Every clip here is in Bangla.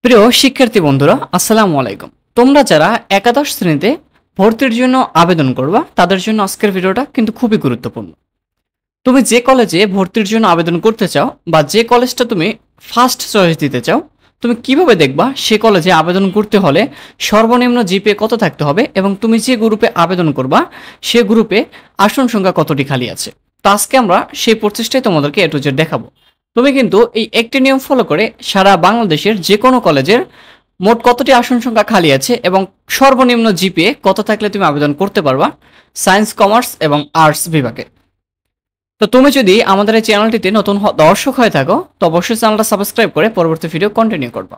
প্রিয় শিক্ষার্থী বন্ধুরা, আসসালামু আলাইকুম। তোমরা যারা একাদশ শ্রেণীতে ভর্তির জন্য আবেদন করবা তাদের জন্য আজকের ভিডিওটা কিন্তু খুবই গুরুত্বপূর্ণ। তুমি যে কলেজে ভর্তির জন্য আবেদন করতে চাও বা যে কলেজটা তুমি ফার্স্ট চয়েস দিতে চাও, তুমি কিভাবে দেখবা সে কলেজে আবেদন করতে হলে সর্বনিম্ন জিপিএ কত থাকতে হবে এবং তুমি যে গ্রুপে আবেদন করবা সে গ্রুপে আসন সংখ্যা কতটি খালি আছে। তো আজকে আমরা সেই প্রচেষ্টাই তোমাদেরকে এ টু জেড দেখাবো। তুমি কিন্তু এই একটি নিয়ম ফলো করে সারা বাংলাদেশের যে কোনো কলেজের মোট কতটি আসন সংখ্যা খালি আছে এবং সর্বনিম্ন জিপিএ কত থাকলে তুমি আবেদন করতে পারবা সায়েন্স, কমার্স এবং আর্টস বিভাগে। তো তুমি যদি আমাদের এই চ্যানেলটিতে নতুন দর্শক হয়ে থাকো তো অবশ্যই চ্যানেলটা সাবস্ক্রাইব করে পরবর্তী ভিডিও কন্টিনিউ করবা।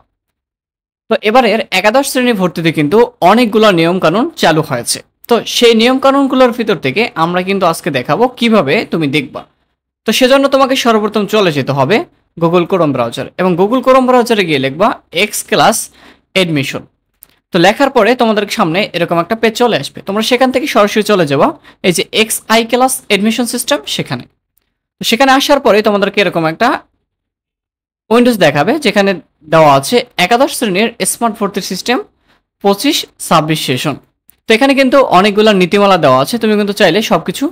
তো এবারের একাদশ শ্রেণী ভর্তিতে কিন্তু অনেকগুলো নিয়মকানুন চালু হয়েছে। তো সেই নিয়মকানুনগুলোর ভিতর থেকে আমরা কিন্তু আজকে দেখাবো কিভাবে তুমি দেখবা। তো সেজন্য তোমাকে সর্বপ্রথম চলে যেতে হবে গুগল ক্রোম ব্রাউজার এবং গুগল ক্রোম ব্রাউজারে গিয়ে লিখবা এক্স ক্লাস এডমিশন। তো লেখার পরে তোমাদের সামনে এরকম একটা পেজ চলে আসবে, তোমরা সেখান থেকে সরাসরি চলে যাবা এই যে x I class admission system সেখানে। তো সেখানে আসার পরে তোমাদেরকে এরকম একটা উইন্ডোজ দেখাবে যেখানে দেওয়া আছে একাদশ শ্রেণীর স্মার্ট ভর্তির সিস্টেম 25-26 সেশন। তো এখানে কিন্তু অনেকগুলো নীতিমালা দেওয়া আছে, তুমি কিন্তু চাইলে সবকিছু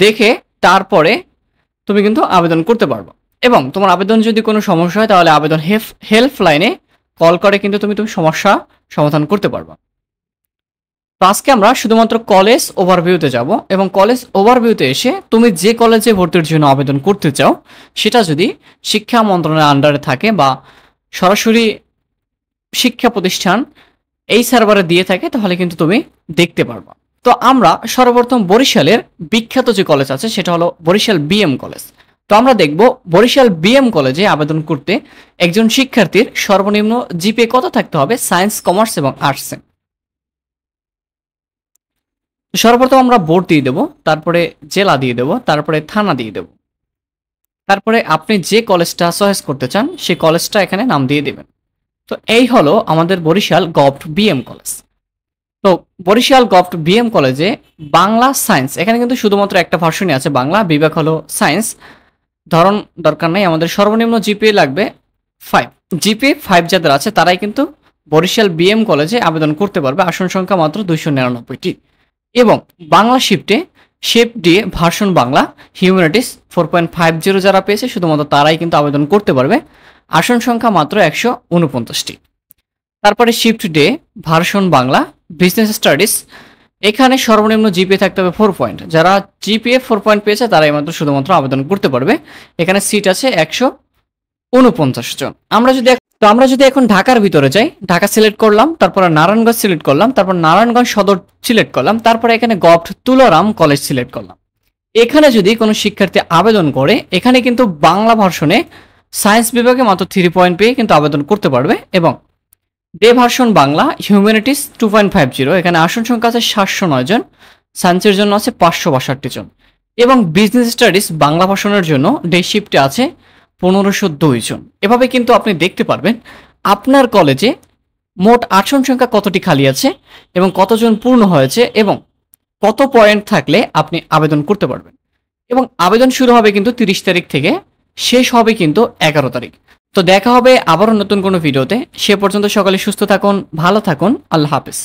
দেখে তারপরে তুমি কিন্তু আবেদন করতে পারবে এবং তোমার আবেদন যদি কোনো সমস্যা হয় তাহলে আবেদন হেল্পলাইনে কল করে কিন্তু তুমি সমস্যা সমাধান করতে পারবে। তো আজকে আমরা শুধুমাত্র কলেজ ওভারভিউতে যাব এবং কলেজ ওভারভিউতে এসে তুমি যে কলেজে ভর্তির জন্য আবেদন করতে চাও সেটা যদি শিক্ষা মন্ত্রণালয়ের আন্ডারে থাকে বা সরাসরি শিক্ষা প্রতিষ্ঠান এই সার্ভারে দিয়ে থাকে তাহলে কিন্তু তুমি দেখতে পারবা। তো আমরা সর্বপ্রথম বরিশালের বিখ্যাত যে কলেজ আছে সেটা হলো বরিশাল বিএম কলেজ। তো আমরা দেখব বরিশাল বিএম কলেজে আবেদন করতে একজন শিক্ষার্থীর সর্বনিম্ন জিপিএ কত থাকতে হবে সায়েন্স, কমার্স এবং আর্টসে। সর্বপ্রথম আমরা বোর্ড দিয়ে দেবো, তারপরে জেলা দিয়ে দেবো, তারপরে থানা দিয়ে দেবো, তারপরে আপনি যে কলেজটা চয়েস করতে চান সেই কলেজটা এখানে নাম দিয়ে দেবেন। তো এই হলো আমাদের বরিশাল গভট বিএম কলেজ। তো বরিশাল গভট বিএম কলেজে বাংলা সায়েন্স, এখানে কিন্তু শুধুমাত্র একটা ভার্সনই আছে, বাংলা বিভাগ হলো সায়েন্স, ধরন দরকার নাই। আমাদের সর্বনিম্ন জিপিএ লাগবে 5। জিপিএ 5 যাদের আছে তারাই কিন্তু বরিশাল বিএম কলেজে আবেদন করতে পারবে। আসন সংখ্যা মাত্র 299টি এবং বাংলা শিফটে শেপ দিয়ে ভার্সন বাংলা হিউম্যানিটিস 4.50 যারা পেয়েছে শুধুমাত্র তারাই কিন্তু আবেদন করতে পারবে। আসন সংখ্যা মাত্র 149টি। তারপরে shift day version Bangla business studies, এখানে সর্বনিম্ন জিপিএ থাকতে হবে 4 পয়েন্ট। যারা জিপিএ 4 পয়েন্ট পেয়েছে তারাই মাত্র শুধুমাত্র আবেদন করতে পারবে। এখানে সিট আছে 149 জন। আমরা যদি এখন ঢাকার ভিতরে যাই, ঢাকা সিলেক্ট করলাম, তারপর নারায়ণগঞ্জ সিলেক্ট করলাম, তারপর নারায়ণগঞ্জ সদর সিলেক্ট করলাম, তারপরে এখানে গভট তুলারাম কলেজ সিলেক্ট করলাম। এখানে যদি কোনো শিক্ষার্থী আবেদন করে এখানে কিন্তু বাংলা ভার্সনে সায়েন্স বিভাগে মাত্র 3 পয়েন্ট পেয়ে কিন্তু আবেদন করতে পারবে এবং ডে ভার্সন বাংলা হিউম্যানিটিস 2.50, এখানে আসন সংখ্যা আছে 709 জন, সায়েন্সের জন্য আছে 562 জন এবং বিজনেস স্টাডিজ বাংলা ভার্সনের জন্য ডে শিফটে আছে 1502 জন। এভাবে কিন্তু আপনি দেখতে পারবেন আপনার কলেজে মোট আসন সংখ্যা কতটি খালি আছে এবং কতজন পূর্ণ হয়েছে এবং কত পয়েন্ট থাকলে আপনি আবেদন করতে পারবেন। এবং আবেদন শুরু হবে কিন্তু 30 তারিখ থেকে, শেষ হবে কিন্তু 11 তারিখ। তো দেখা হবে আবারও নতুন কোনো ভিডিওতে। সে পর্যন্ত সকলে সুস্থ থাকুন, ভালো থাকুন, আল্লাহ হাফেজ।